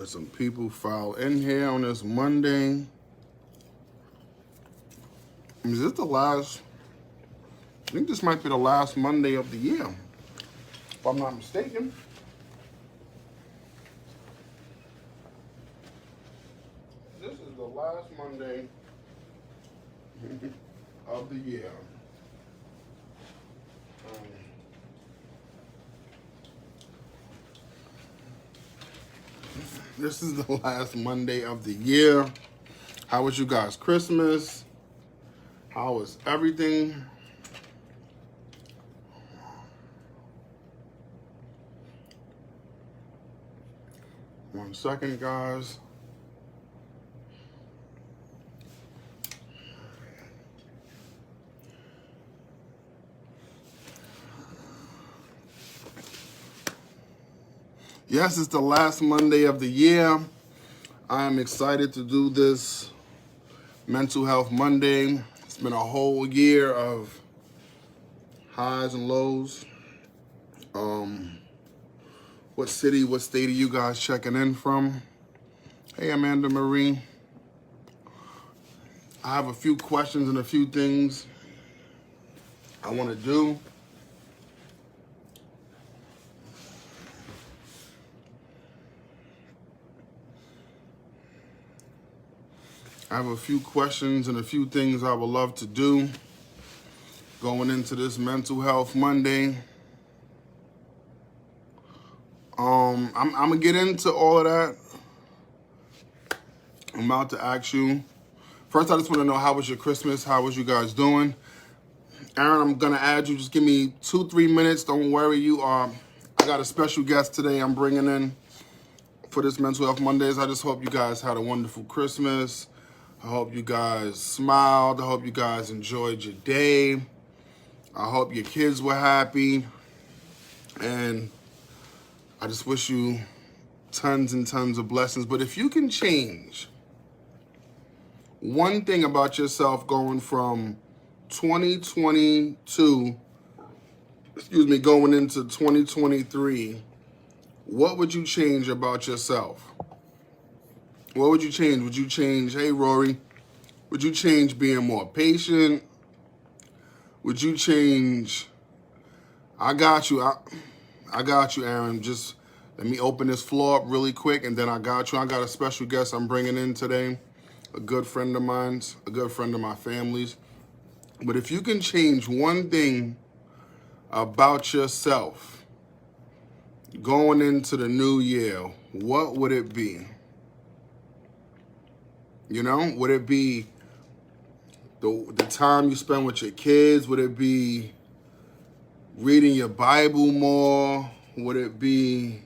Let some people file in here on this Monday. Is this the last? I think this might be the last Monday of the year, if I'm not mistaken. This is the last Monday of the year. This is the last Monday of the year. How was you guys' Christmas? How was everything? One second, guys. Yes, it's the last Monday of the year. I am excited to do this Mental Health Monday. It's been a whole year of highs and lows. What city, what state are you guys checking in from? Hey, Amanda Marie. I have a few questions and a few things I want to do. I have a few questions and a few things I would love to do going into this Mental Health Monday. I'm gonna get into all of that. I'm about to ask you. First, I just want to know, how was your Christmas? How was you guys doing? Aaron, I'm gonna add you. Just give me 2-3 minutes. Don't worry. I got a special guest today I'm bringing in for this Mental Health Mondays. I just hope you guys had a wonderful Christmas. I hope you guys smiled. I hope you guys enjoyed your day. I hope your kids were happy. And I just wish you tons and tons of blessings. But if you can change one thing about yourself going from 2022, going into 2023, what would you change about yourself? What would you change? Would you change, hey Rory, would you change being more patient? Would you change, I got you, Aaron. Just let me open this floor up really quick, and then I got you. I got a special guest I'm bringing in today, a good friend of mine, a good friend of my family's. But if you can change one thing about yourself going into the new year, what would it be? Would it be the time you spend with your kids? Would it be reading your Bible more? Would it be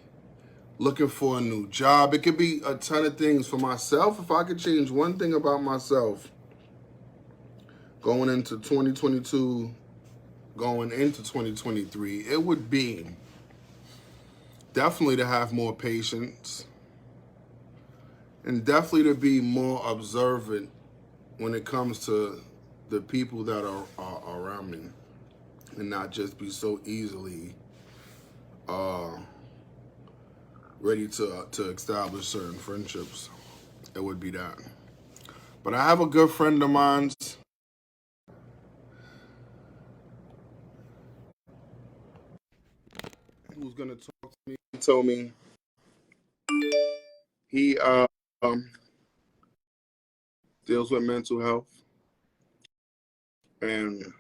looking for a new job? It could be a ton of things. For myself, if I could change one thing about myself going into 2022, going into 2023, it would be definitely to have more patience and definitely to be more observant when it comes to the people that are around me, and not just be so easily ready to establish certain friendships. It would be that. But I have a good friend of mine who's gonna talk to me. He told me he deals with mental health, and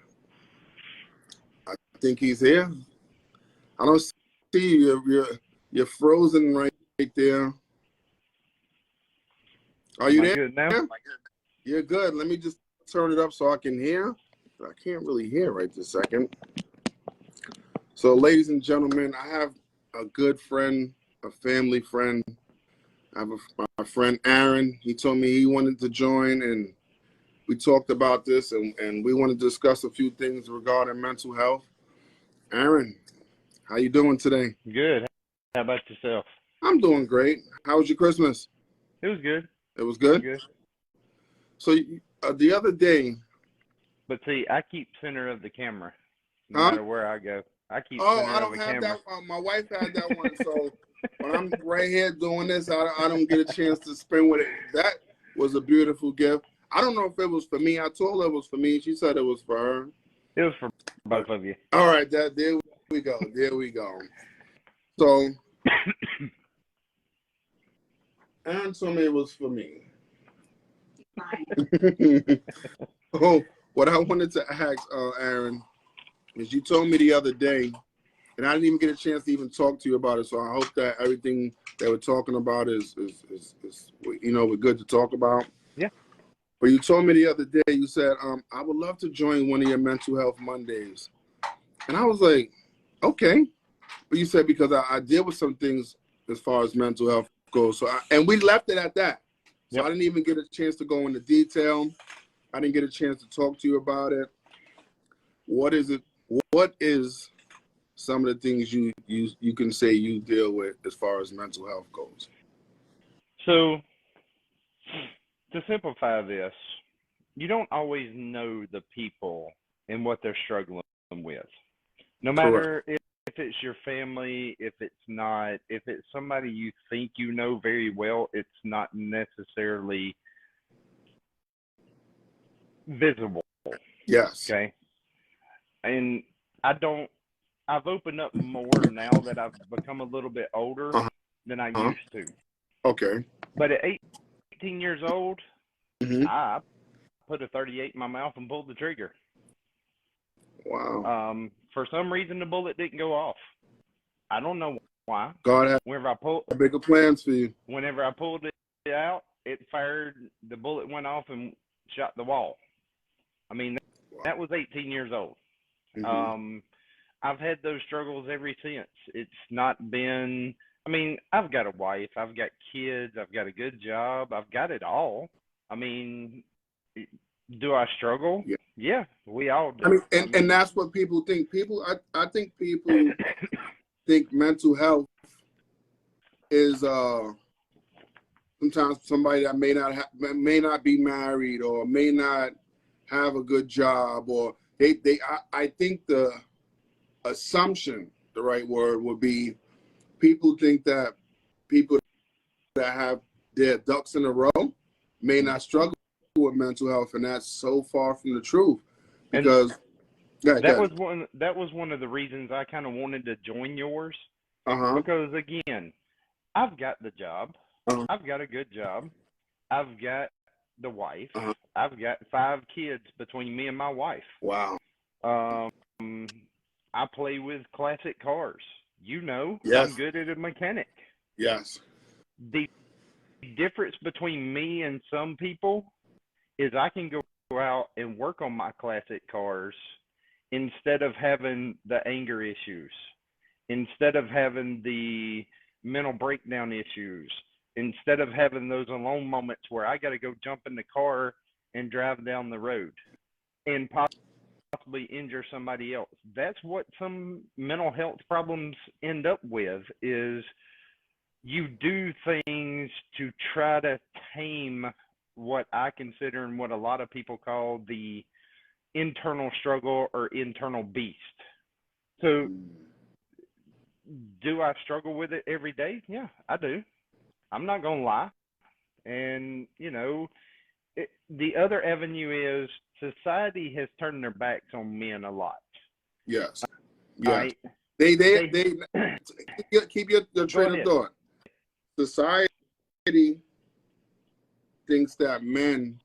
I think he's here. I don't see you. You're frozen right there. Are you Am I there? good now? You're good. Let me just turn it up so I can hear. I can't really hear right this second. So, ladies and gentlemen, I have a good friend, a family friend. I have my friend Aaron. He told me he wanted to join, and we talked about this, and we want to discuss a few things regarding mental health. Aaron, how you doing today? Good. How about yourself? I'm doing great. How was your Christmas? It was good. It was good? Good. So the other day... But see, I keep center of the camera no Huh? matter where I go. I keep Oh, center I of don't the have camera. that. My wife had that one, so when I'm right here doing this, I don't get a chance to spend with it. That was a beautiful gift. I don't know if it was for me. I told her it was for me. She said it was for her. It was for both of you. All right, there we go. There we go. So, Aaron told me it was for me. Oh, what I wanted to ask, Aaron, is you told me the other day, and I didn't even get a chance to even talk to you about it. So I hope that everything that we're talking about is we're good to talk about. Yeah. But you told me the other day, you said, I would love to join one of your mental health Mondays. And I was like, okay. But you said because I deal with some things as far as mental health goes. And we left it at that. So Yep. I didn't even get a chance to go into detail. I didn't get a chance to talk to you about it. What is it? What is some of the things you can say you deal with as far as mental health goes? So, to simplify this, you don't always know the people and what they're struggling with. No matter if it's your family, if it's not, if it's somebody you think you know very well, it's not necessarily visible. Yes. Okay. And I've opened up more now that I've become a little bit older than I used to. Okay. But at 18 years old, Mm-hmm. I put a 38 in my mouth and pulled the trigger. Wow. For some reason, the bullet didn't go off. I don't know why. God had bigger plans for you. Whenever I pulled it out, it fired. The bullet went off and shot the wall. I mean, that was 18 years old. Mm-hmm. I've had those struggles ever since. It's not been. I mean, I've got a wife, I've got kids, I've got a good job, I've got it all. I mean, do I struggle? Yeah, we all do. I mean, and that's what people think. I think people think mental health is sometimes somebody that may not be married or may not have a good job, or I think the assumption, the right word would be, people think that people that have their ducks in a row may not struggle with mental health, and that's so far from the truth. Because that was one of the reasons I kind of wanted to join yours. Because again, I've got the job, I've got a good job, I've got the wife, I've got 5 kids between me and my wife. Wow. I play with classic cars. Yes. I'm good at a mechanic. Yes. The difference between me and some people is I can go out and work on my classic cars instead of having the anger issues, instead of having the mental breakdown issues, instead of having those alone moments where I got to go jump in the car and drive down the road and possibly injure somebody else. That's what some mental health problems end up with, is you do things to try to tame what I consider and what a lot of people call the internal struggle or internal beast. So do I struggle with it every day? Yeah, I do. I'm not going to lie. And, the other avenue is society has turned their backs on men a lot. Yes. Right? They keep your train of thought. Society thinks that men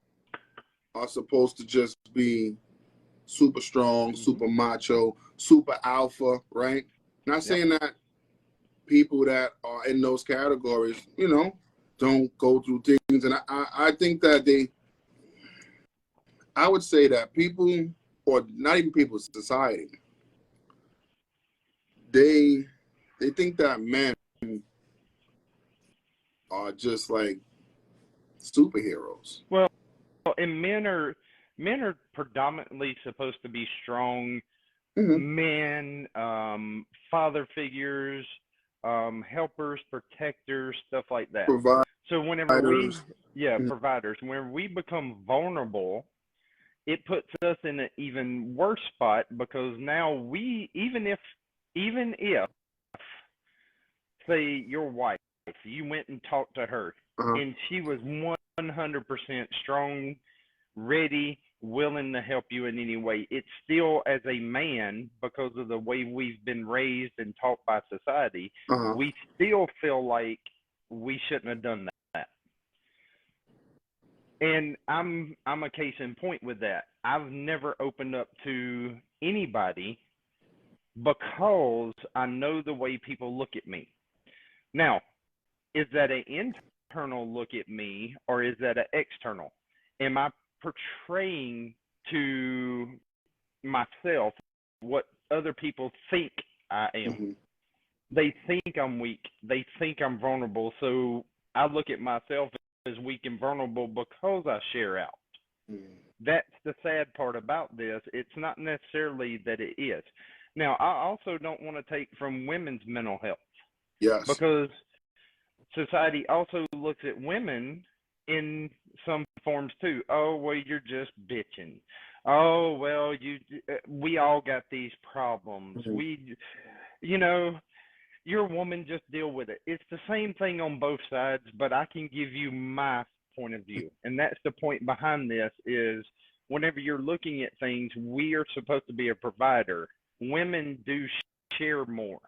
are supposed to just be super strong, super macho, super alpha, right? Not saying that people that are in those categories, don't go through things. And I think that I would say that people, or not even people, society, they think that men are just like superheroes. Well, and men are predominantly supposed to be strong men, father figures, helpers, protectors, stuff like that. So whenever providers, whenever we become vulnerable, it puts us in an even worse spot, because now even if say your wife, you went and talked to her, Uh-huh. and she was 100% strong, ready, willing to help you in any way. It's still, as a man, because of the way we've been raised and taught by society, Uh-huh. we still feel like we shouldn't have done that. And I'm a case in point with that. I've never opened up to anybody because I know the way people look at me. Now, is that an internal look at me or is that an external? Am I portraying to myself what other people think I am? Mm-hmm. They think I'm weak. They think I'm vulnerable. So I look at myself as weak and vulnerable because I share out. Mm-hmm. That's the sad part about this. It's not necessarily that it is. Now, I also don't want to take from women's mental health. Yes. Because society also looks at women in some forms too. Oh, well, you're just bitching. Oh, well, we all got these problems. Mm-hmm. You're a woman, just deal with it. It's the same thing on both sides, but I can give you my point of view. And that's the point behind this is whenever you're looking at things, we are supposed to be a provider. Women do share more.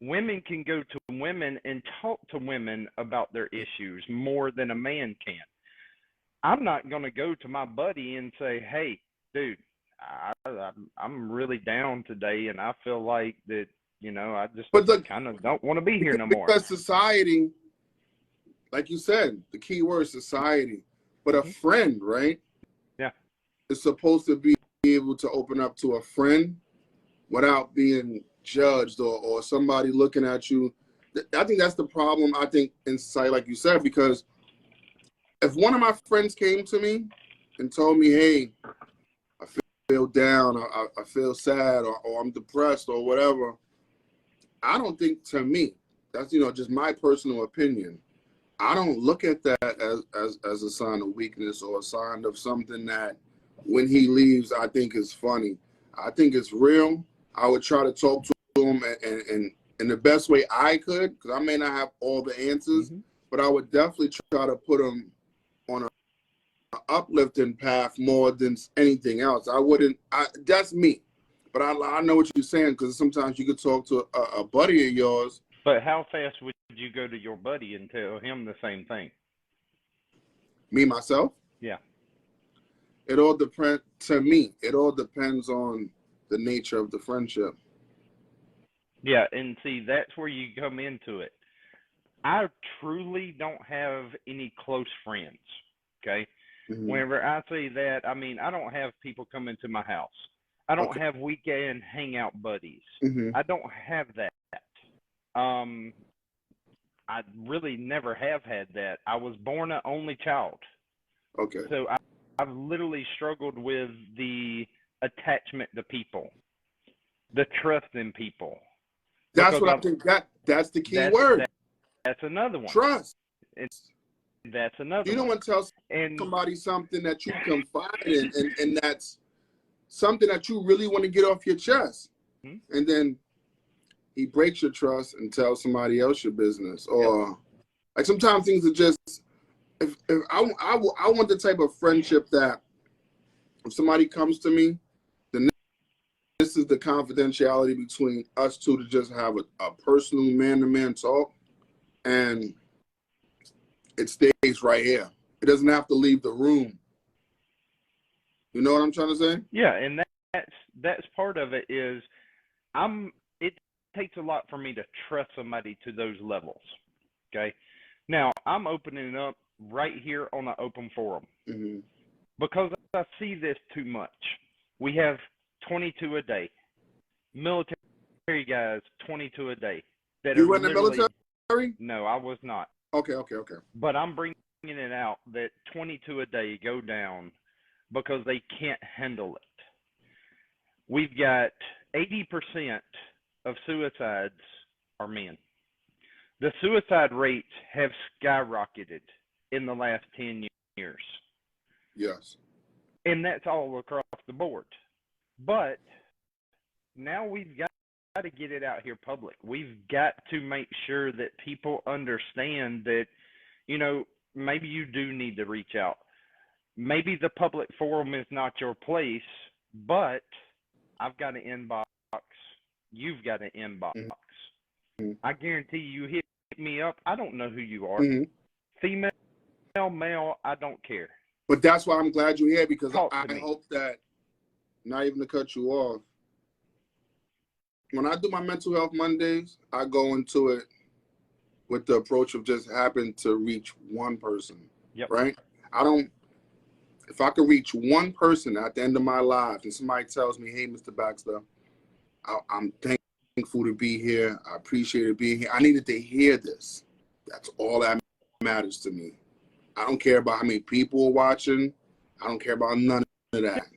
Women can go to women and talk to women about their issues more than a man can. I'm not going to go to my buddy and say, hey, dude, I'm really down today and I feel like that, I just kind of don't want to be here no more. Because society, like you said, the key word society, but a friend, right? Yeah. Is supposed to be able to open up to a friend without being judged or somebody looking at you. I think that's the problem, I think, in society, like you said, because if one of my friends came to me and told me, hey, I feel down, I feel sad, or I'm depressed or whatever, I don't think, to me, that's, just my personal opinion, I don't look at that as a sign of weakness or a sign of something that when he leaves, I think is funny. I think it's real. I would try to talk to him and in the best way I could, because I may not have all the answers, but I would definitely try to put him on an uplifting path more than anything else. That's me. But I know what you're saying, because sometimes you could talk to a buddy of yours. But how fast would you go to your buddy and tell him the same thing? Me, myself? Yeah. It all depends, to me, it all depends on the nature of the friendship. Yeah, and see, that's where you come into it. I truly don't have any close friends, okay? Mm-hmm. Whenever I say that, I mean, I don't have people come into my house. I don't have weekend hangout buddies. Mm-hmm. I don't have that. I really never have had that. I was born an only child. Okay. So I've literally struggled with the attachment to people, the trust in people. That's what I think. That's the key word. That's another one. Trust. And that's another one. You don't want to tell somebody something that you confide in, and that's something that you really want to get off your chest. Mm-hmm. And then he breaks your trust and tells somebody else your business. Or like sometimes things are just, if I want the type of friendship that if somebody comes to me, then this is the confidentiality between us two, to just have a personal man-to-man talk, and it stays right here. It doesn't have to leave the room. You know what I'm trying to say? Yeah, and that's part of it. Is it takes a lot for me to trust somebody to those levels. Okay, now I'm opening up right here on an open forum because I see this too much. We have 22 a day, military guys, 22 a day. You were in the military? No, I was not. Okay. But I'm bringing it out that 22 a day go down because they can't handle it. We've got 80% of suicides are men. The suicide rates have skyrocketed in the last 10 years. Yes. And that's all across the board. But now we've got to get it out here public. We've got to make sure that people understand that, you know, maybe you do need to reach out. Maybe the public forum is not your place, but I've got an inbox. You've got an inbox. Mm-hmm. I guarantee you hit me up. I don't know who you are. Mm-hmm. Female, male, I don't care. But that's why I'm glad you're here, because I me. hope that, not even to cut you off, when I do my mental health Mondays, I go into it with the approach of just having to reach one person, Yep. right? If I could reach one person at the end of my life and somebody tells me, hey, Mr. Baxter, I'm thankful to be here. I appreciate it being here. I needed to hear this. That's all that matters to me. I don't care about how many people are watching. I don't care about none of that.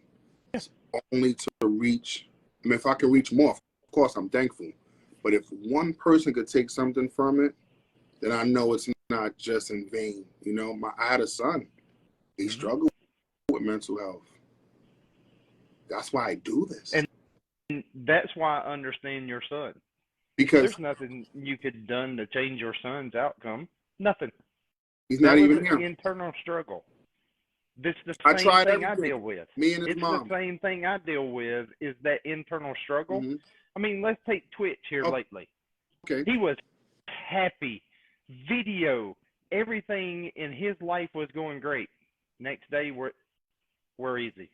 It's only to reach. I mean, if I can reach more, of course, I'm thankful. But if one person could take something from it, then I know it's not just in vain. You know, I had a son. He struggled with mental health. That's why I do this. And that's why I understand your son. Because there's nothing you could have done to change your son's outcome. Nothing. He's not even here. An internal struggle. This is the I same tried thing everything. I deal with. Me and his mom. It's the same thing I deal with, is that internal struggle. Mm-hmm. I mean, let's take Twitch here lately. Okay. He was happy. Video. Everything in his life was going great. Next day, where is he?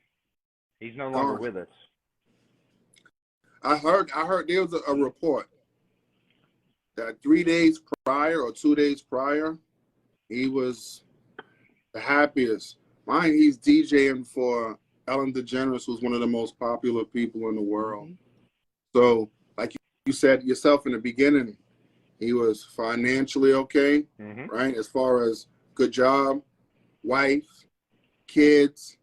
He's no longer with us. I heard there was a report that 3 days prior or 2 days prior, he was the happiest. Mind, he's DJing for Ellen DeGeneres, who's one of the most popular people in the world. Mm-hmm. So, like you said yourself in the beginning, he was financially okay, mm-hmm. right? As far as good job, wife, kids,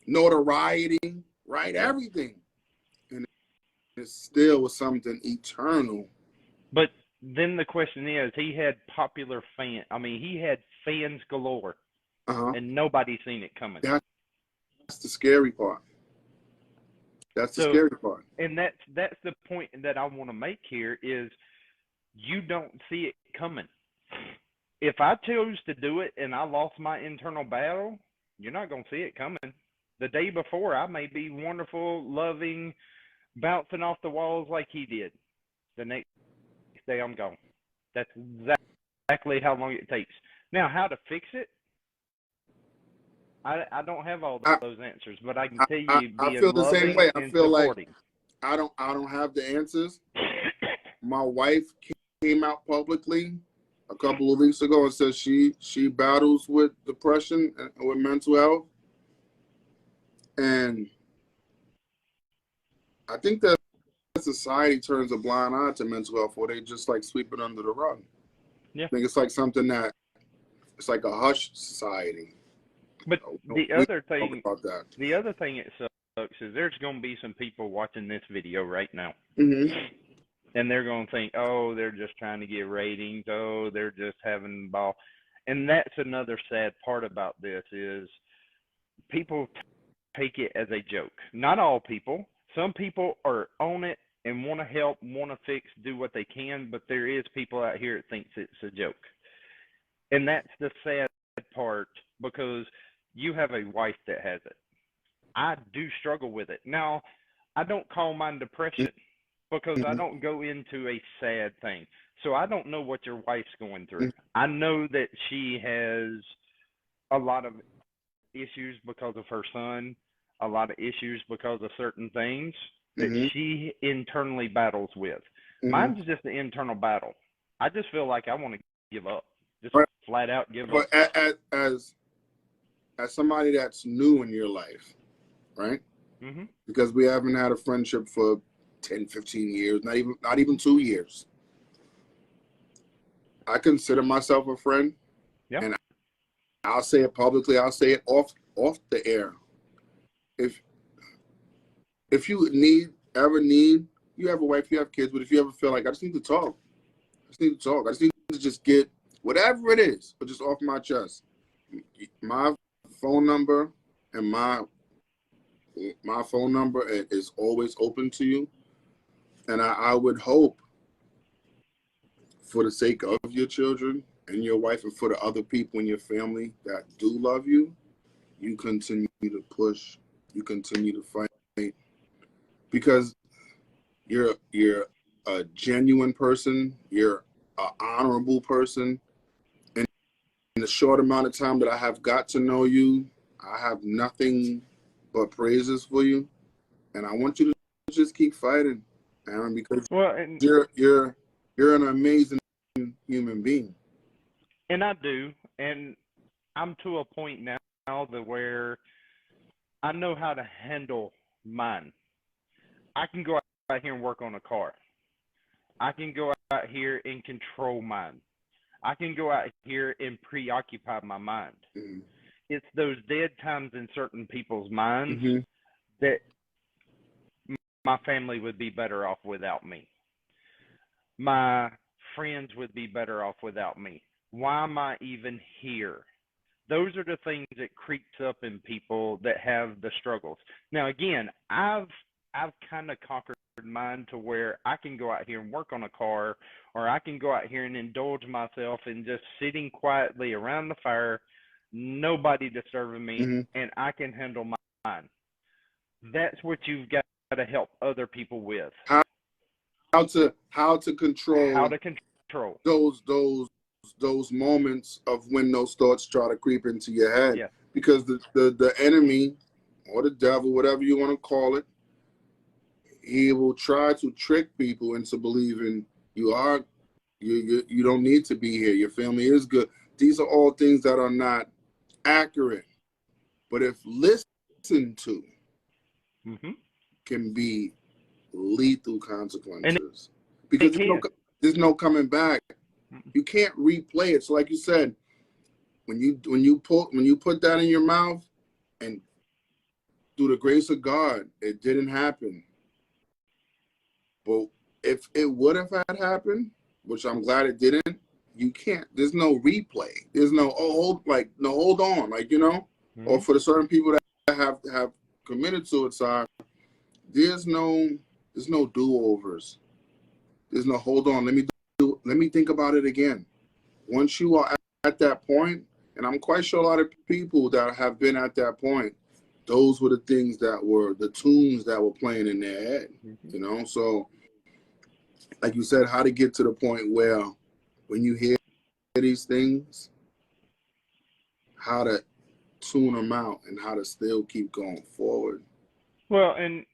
notoriety, right? Everything. And it still was something eternal. But then the question is, he had popular fans. I mean, he had fans galore, and nobody's seen it coming. That's the scary part. That's the scary part. And that's the point that I want to make here is you don't see it coming. If I chose to do it and I lost my internal battle, you're not going to see it coming. The day before, I may be wonderful, loving, bouncing off the walls like he did. The next day, I'm gone. That's exactly how long it takes. Now, how to fix it? I don't have all those answers, but I can tell you, I feel the same way. I feel supporting. Like I don't have the answers. My wife came out publicly a couple of weeks ago and said she battles with depression and with mental health, and I think that society turns a blind eye to mental health, or they just like sweep it under the rug. Yeah, I think it's like something that it's like a hush society. But the other thing that sucks is there's going to be some people watching this video right now. Mm-hmm. And they're going to think, oh, they're just trying to get ratings. Oh, they're just having a ball. And that's another sad part about this is people take it as a joke. Not all people. Some people are on it and want to help, want to fix, do what they can. But there is people out here that thinks it's a joke. And that's the sad part, because you have a wife that has it. I do struggle with it. Now, I don't call mine depression because I don't go into a sad thing. So I don't know what your wife's going through. I know that she has a lot of issues because of her son, a lot of issues because of certain things that she internally battles with. Mine's just an internal battle. I just feel like I want to give up. Just flat out give up. But as somebody that's new in your life, right? Mm-hmm. Because we haven't had a friendship for 10, 15 years, not even 2 years. I consider myself a friend. Yeah. And I'll say it publicly, I'll say it off the air. If you ever need, you have a wife, you have kids, but if you ever feel like I just need to talk. I just need to just get whatever it is, but just off my chest. My phone number and my My phone number is always open to you. And I would hope, for the sake of your children and your wife and for the other people in your family that do love you, you continue to push, you continue to fight, because you're a genuine person, you're an honorable person. And in the short amount of time that I have got to know you, I have nothing but praises for you. And I want you to just keep fighting, Aaron, because Well, and you're an amazing human being. I do, and I'm to a point now that where I know how to handle mine. I can go out here and work on a car. I can go out here and control mine. I can go out here and preoccupy my mind. Mm-hmm. It's those dead times in certain people's minds Mm-hmm. that my family would be better off without me. My friends would be better off without me. Why am I even here? Those are the things that creeps up in people that have the struggles. Now again, I've kind of conquered mine to where I can go out here and work on a car, or I can go out here and indulge myself in just sitting quietly around the fire, nobody disturbing me, Mm-hmm. and I can handle mine. That's what you've got to help other people with. How to How control to control. those moments of when those thoughts try to creep into your head, Yeah. because the enemy or the devil, whatever you want to call it, he will try to trick people into believing you don't need to be here. Your family is good. These are all things that are not accurate, but if listened to, Mm-hmm. can be lethal And consequences, it because can. there's no coming back. You can't replay it. So like you said, when you put that in your mouth, and through the grace of God, it didn't happen. But if it would have had happened, which I'm glad it didn't, you can't. There's no replay. There's no hold on, Mm-hmm. or for the certain people that have committed suicide, there's no do-overs. There's no hold on. Let me think about it again. Once you are at that point, and I'm quite sure a lot of people that have been at that point, those were the things that were the tunes that were playing in their head. Mm-hmm. So like you said, how to get to the point where when you hear these things, how to tune them out and how to still keep going forward. Well, and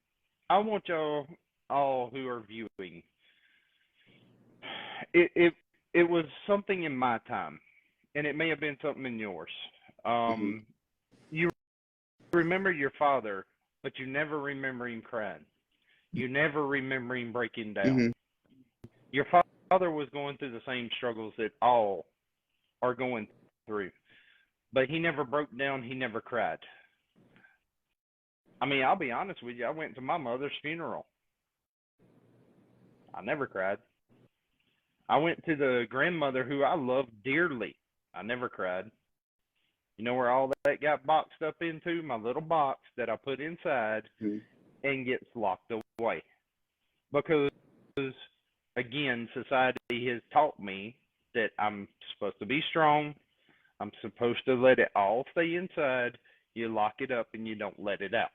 I want y'all all who are viewing. It was something in my time, and it may have been something in yours. Mm-hmm. You remember your father, but you never remember him crying. You never remember him breaking down. Mm-hmm. Your father was going through the same struggles that all are going through, but he never broke down. He never cried. I mean, I'll be honest with you. I went to my mother's funeral. I never cried. I went to the grandmother who I loved dearly. I never cried. You know where all that got boxed up into? My little box that I put inside Mm-hmm. and gets locked away. Because, again, society has taught me that I'm supposed to be strong. I'm supposed to let it all stay inside. You lock it up and you don't let it out.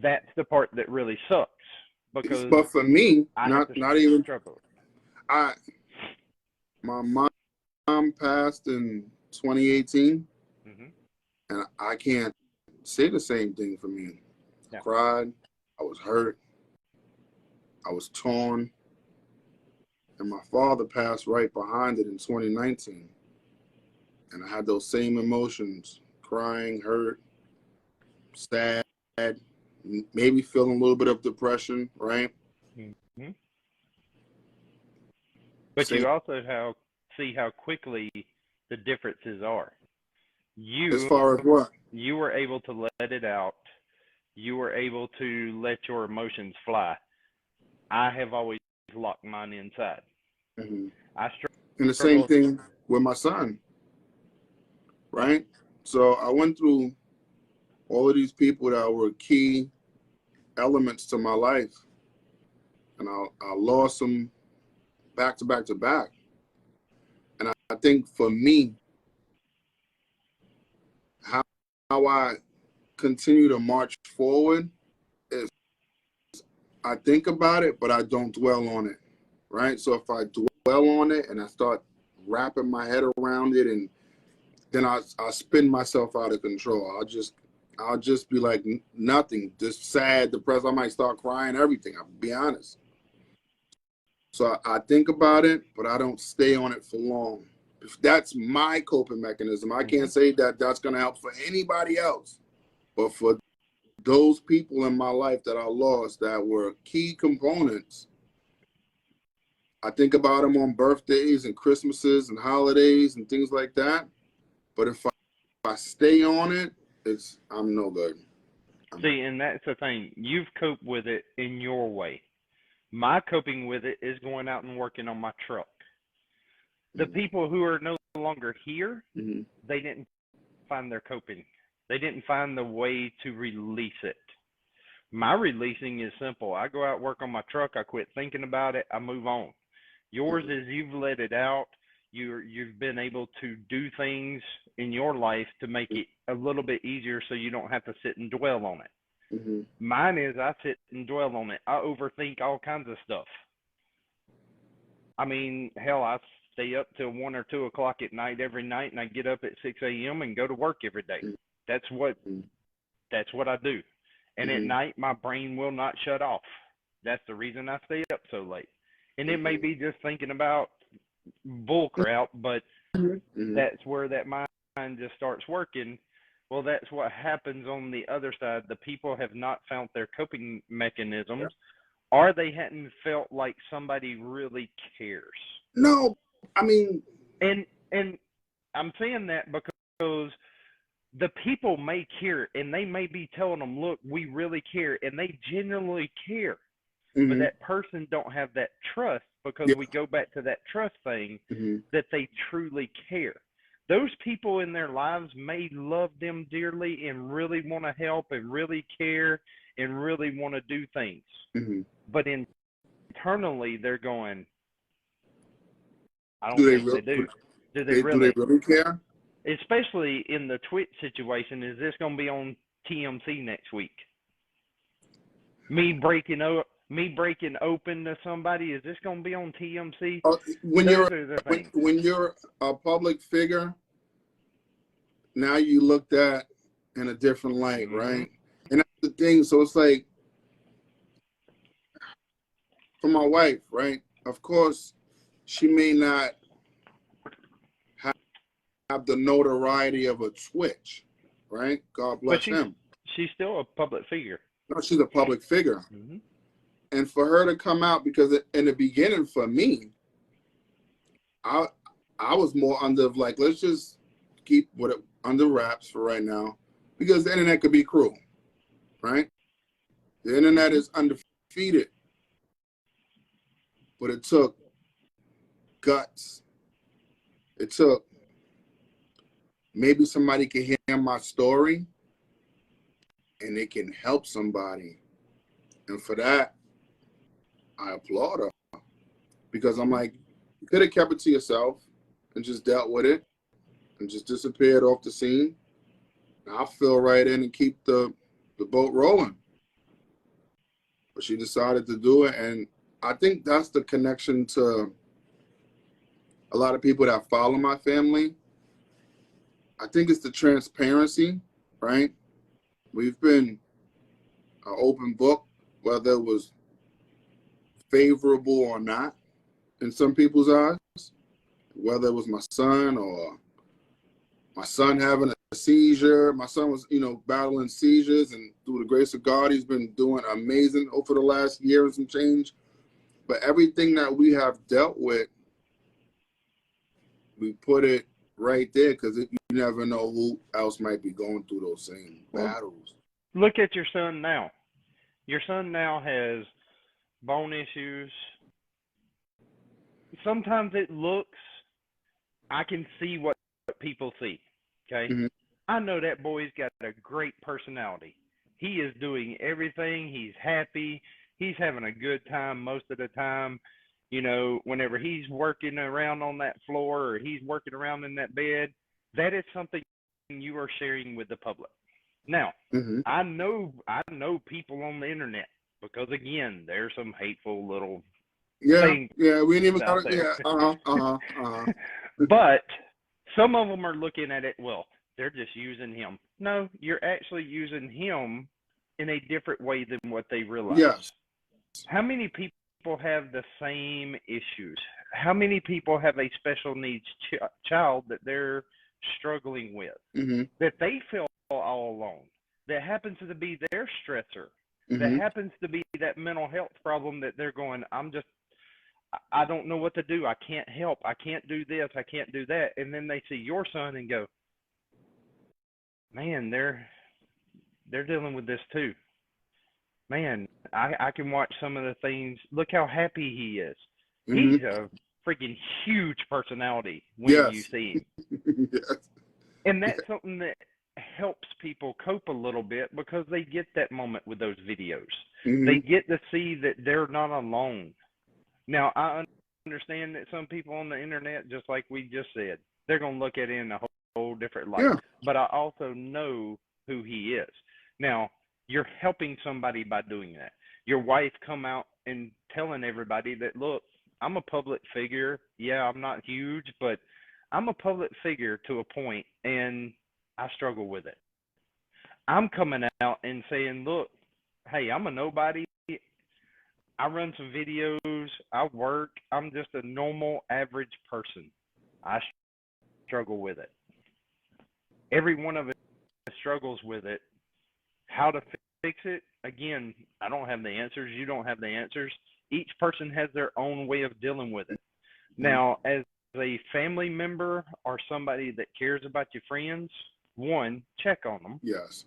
That's the part that really sucks, because But for me, I have to not even struggle. My mom passed in 2018, Mm-hmm. and I can't say the same thing for me. I Yeah. cried, I was hurt, I was torn, and my father passed right behind it in 2019, and I had those same emotions: crying, hurt, sad, maybe feeling a little bit of depression, right? Mm-hmm. But Same you also see how quickly the differences are. as You far as what? you were able to let it out. You were able to let your emotions fly. I have always locked mine inside. Mm-hmm. I And the same struggle. thing with my son, right? So I went through all of these people that were key elements to my life, and I lost them back to back to back. And I think for me, how I continue to march forward is I think about it, but I don't dwell on it, right? So if I dwell on it and I start wrapping my head around it, and then I spin myself out of control. I'll just be like nothing, just sad, depressed. I might start crying, everything. I'll be honest. So I think about it, but I don't stay on it for long. If that's my coping mechanism. I can't say that that's going to help for anybody else. But for those people in my life that I lost that were key components, I think about them on birthdays and Christmases and holidays and things like that. But if I stay on it, I'm no good. See, and that's the thing. You've coped with it in your way. My coping with it is going out and working on my truck. The people who are no longer here, they didn't find their coping. They didn't find the way to release it. My releasing is simple. I go out, work on my truck. I quit thinking about it. I move on. Yours is you've let it out. You've been able to do things in your life to make it a little bit easier so you don't have to sit and dwell on it. Mine is I sit and dwell on it. I overthink all kinds of stuff. I mean, hell, I stay up till 1 or 2 o'clock at night every night, and I get up at 6 a.m. and go to work every day. That's what I do. And at night, my brain will not shut off. That's the reason I stay up so late. And it may be just thinking about bull crap, but that's where that mind just starts working. Well, that's what happens on the other side. The people have not found their coping mechanisms, or they hadn't felt like somebody really cares. No, I mean, and I'm saying that because the people may care, and they may be telling them, look, we really care, and they genuinely care. But that person don't have that trust, because we go back to that trust thing, that they truly care. Those people in their lives may love them dearly and really want to help and really care and really want to do things. But internally, they're going, I don't think they do. Do they really care? Especially in the Twitch situation, is this going to be on TMC next week? Me breaking open to somebody, is this going to be on TMC? When you're a public figure, now you looked at in a different light, right? And that's the thing. So it's like, for my wife, right? Of course, she may not have the notoriety of a Twitch, right? God bless him. She's still a public figure. No, she's a public figure. And for her to come out, because in the beginning for me, I was more under like, let's just keep it under wraps for right now, because the internet could be cruel, right? The internet is undefeated, but it took guts. It took maybe somebody can hear my story and it can help somebody. And for that, I applaud her, because I'm like, you could have kept it to yourself and just dealt with it and just disappeared off the scene. I'll fill right in and keep the boat rolling. But she decided to do it, and I think that's the connection to a lot of people that follow my family. I think it's the transparency, right? We've been an open book, whether it was favorable or not in some people's eyes, whether it was my son or my son having a seizure. My son was, battling seizures, and through the grace of God, he's been doing amazing over the last year and some change. But everything that we have dealt with, we put it right there, because you never know who else might be going through those same battles. Look at your son now. Your son now has bone issues. Sometimes it looks, I can see what people see, okay? I know that boy's got a great personality. He is doing everything. He's happy. He's having a good time most of the time. You know, whenever he's working around on that floor or he's working around in that bed, that is something you are sharing with the public. Now, Mm-hmm. I know people on the internet because again, there's some hateful little Yeah, things yeah, we ain't even out got it. there. Yeah, uh-huh. But some of them are looking at it, well, they're just using him. No, you're actually using him in a different way than what they realize. Yes. How many people have the same issues? How many people have a special needs child that they're struggling with, Mm-hmm. that they feel all alone, that happens to be their stressor, that Mm-hmm. happens to be that mental health problem that they're going, I don't know what to do. I can't help. I can't do this. I can't do that. And then they see your son and go, man, they're dealing with this too. Man, I can watch some of the things. Look how happy he is. Mm-hmm. He's a freaking huge personality when you Yes. see him. Yes. And that's something that helps people cope a little bit because they get that moment with those videos. Mm-hmm. They get to see that they're not alone. Now, I understand that some people on the internet, just like we just said, they're going to look at it in a whole different light. Yeah. But I also know who he is. Now, you're helping somebody by doing that. Your wife come out and telling everybody that, look, I'm a public figure. Yeah, I'm not huge, but I'm a public figure to a point, and I struggle with it. I'm coming out and saying, look, hey, I'm a nobody. I run some videos. I work. I'm just a normal, average person. I struggle with it. Every one of us struggles with it. How to fix it? Again, I don't have the answers. You don't have the answers. Each person has their own way of dealing with it. Now, as a family member or somebody that cares about your friends, one, check on them. Yes.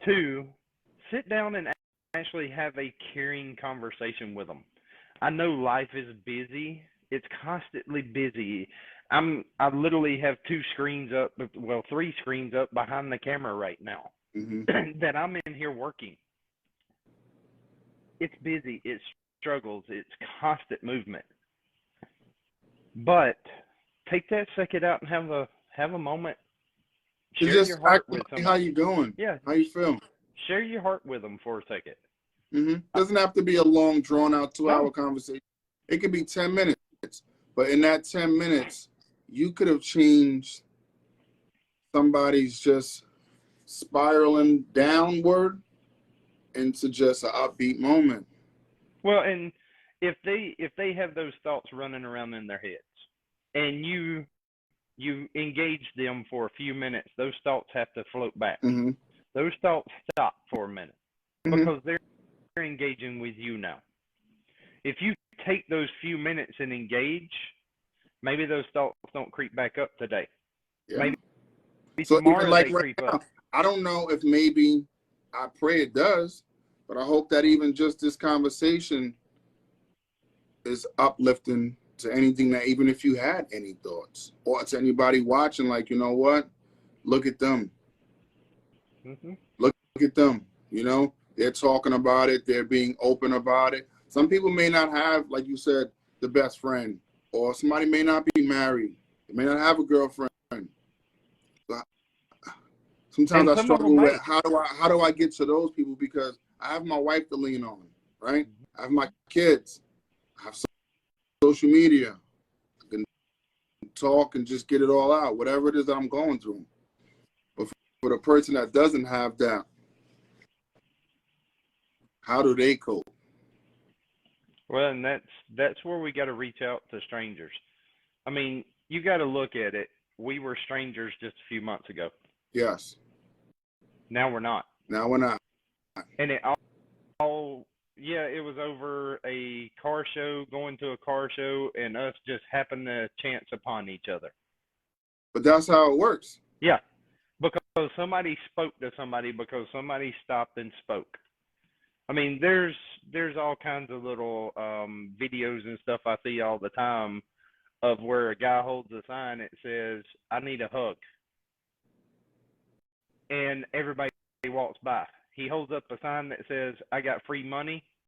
Two, sit down and actually have a caring conversation with them. I know life is busy. It's constantly busy. I literally have three screens up behind the camera right now Mm-hmm. that I'm in here working. It's busy. It's struggles. It's constant movement. But take that second out and have a moment. It's Share just your heart with activate how somebody. you doing. Yeah, How you feel. share your heart with them for a second. Mm-hmm. Doesn't have to be a long, drawn-out 2-hour No. conversation. It could be 10 minutes. But in that 10 minutes, you could have changed somebody's just spiraling downward into just an upbeat moment. Well, and if they have those thoughts running around in their heads, and you engage them for a few minutes, those thoughts have to float back. Mm-hmm. Those thoughts stop for a minute Mm-hmm. because they're engaging with you now. If you take those few minutes and engage, maybe those thoughts don't creep back up today. Yeah. Maybe So even tomorrow like they right creep now, up. I don't know if maybe, I pray it does, but I hope that even just this conversation is uplifting to anything, that even if you had any thoughts, or to anybody watching, like, you know what, look at them. Mm-hmm. Look at them. You know, they're talking about it. They're being open about it. Some people may not have, like you said, the best friend, or somebody may not be married. They may not have a girlfriend. But sometimes And I some of them struggle with might. how do I get to those people, because I have my wife to lean on, right? I have my kids. I have social media. I can talk and just get it all out, whatever it is that I'm going through. But for the person that doesn't have that, how do they cope? Well, and that's where we got to reach out to strangers. I mean, you got to look at it. We were strangers just a few months ago. Yes. Now we're not. Now we're not. And it yeah, it was over a car show, going to a car show, and us just happened to chance upon each other. But that's how it works. Yeah, because somebody spoke to somebody, because somebody stopped and spoke. I mean, there's all kinds of little videos and stuff I see all the time of where a guy holds a sign that says, "I need a hug." and everybody walks by. He holds up a sign that says, "I got free money,"